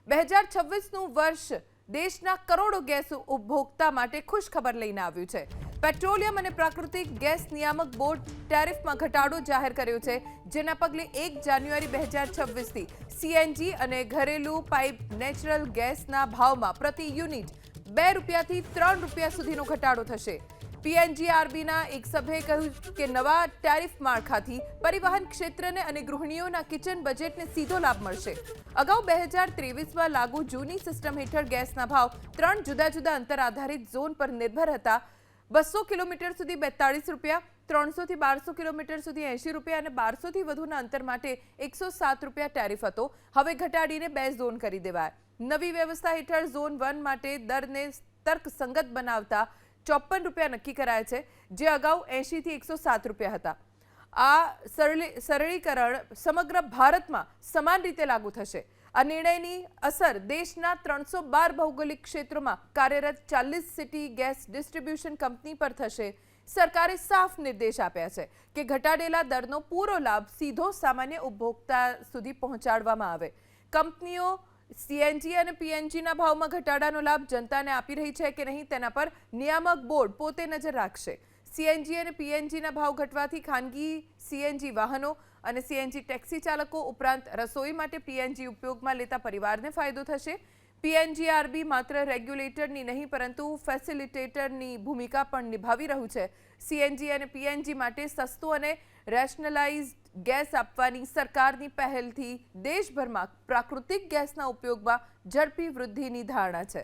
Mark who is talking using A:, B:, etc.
A: 2026નું વર્ષ દેશના કરોડો ગેસ ઉપભોક્તા માટે ખુશખબર લઈને આવ્યું છે। પેટ્રોલિયમ અને પ્રાકૃતિક ગેસ નિયામક બોર્ડ ટેરિફમાં ઘટાડો જાહેર કર્યો છે, જેના પગલે 1 જાન્યુઆરી 2026થી સીએનજી અને ઘરેલું પાઇપ નેચરલ ગેસના ભાવમાં પ્રતિ યુનિટ ₹2 થી ₹3 સુધીનો ઘટાડો થશે। પીએનજીઆરબીના એક સભ્યએ કહ્યું કે નવા ટેરિફ માળખાથી પરિવહન ક્ષેત્રને અને ગૃહિણીઓના કિચન બજેટને સીધો લાભ મળશે। અગાઉ 2023માં લાગુ જૂની સિસ્ટમ હેઠળ ગેસના ભાવ 3 જુદા જુદા અંતર આધારિત ઝોન પર નિર્ભર હતા। 200 કિલોમીટર સુધી ₹42, 300 થી 1200 કિલોમીટર સુધી ₹80 અને 1200 થી વધુના અંતર માટે ₹107 ટેરિફ હતો। હવે ઘટાડીને 2 ઝોન કરી દેવાય। નવી વ્યવસ્થા હેઠળ ઝોન 1 માટે દરને તર્કસંગત બનાવતા ₹54 નક્કી કરાયા છે, જે અગાઉ ₹80 થી ₹107 હતા। આ સરળીકરણ સમગ્ર ભારતમાં સમાન રીતે લાગુ થશે। આ નિર્ણયની અસર દેશના 312 ભૌગોલિક ક્ષેત્રોમાં કાર્યરત 40 સિટી ગેસ ડિસ્ટ્રીબ્યુશન કંપની પર થશે। સરકારે સાફ નિર્દેશ આપ્યા છે કે ઘટાડેલા દરનો પૂરો લાભ સીધો સામાન્ય ઉપભોક્તા સુધી પહોંચાડવામાં આવે। કંપનીઓ સીએનજી અને પીએનજીના ભાવમાં ઘટાડાનો લાભ જનતાને આપી રહી છે કે નહીં તેના પર નિયામક બોર્ડ પોતે નજર રાખશે। સીએનજી અને પીએનજીના ભાવ ઘટવાથી ખાનગી સીએનજી વાહનો અને સીએનજી ટેક્સી ચાલકો ઉપરાંત રસોઈ માટે પીએનજી ઉપયોગમાં લેતા પરિવારને ફાયદો થશે। પીએનજીઆરબી માત્ર રેગ્યુલેટરની નહીં પરંતુ ફેસિલિટેટરની ભૂમિકા પણ નિભાવી રહ્યું છે। સીએનજી અને પીએનજી માટે સસ્તું અને રેશનલાઇઝ્ડ ગેસ આપવાની સરકારની પહેલથી દેશભરમાં પ્રાકૃતિક ગેસના ઉપયોગમાં ઝડપી વૃદ્ધિની ધારણા છે।